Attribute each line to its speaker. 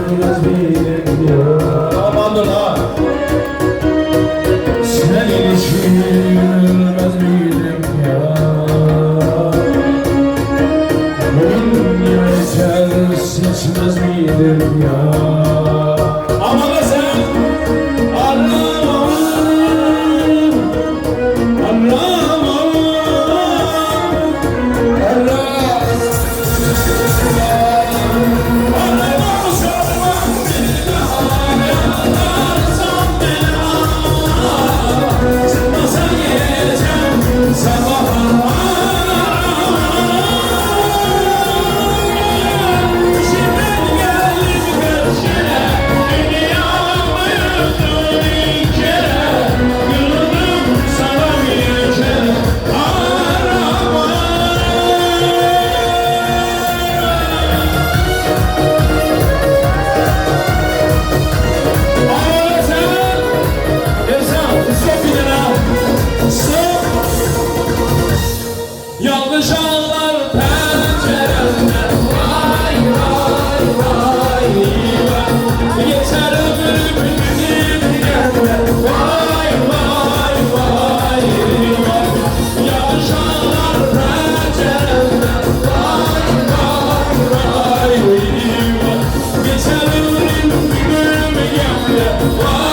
Speaker 1: geçirmez miydim ya? Amandır ha! Seni geçirmez miydim ya? Bunca eser seçmez miydim ya? Ama be sen! Anlamam! Anlamam! Yanlış anlar penceremden. Vay vay vay vay. Yeter ömrüm gidip gelme. Vay vay vay vay. Yanlış anlar penceremden. Vay vay vay vay. Yeter ömrüm gidip gelme. Vay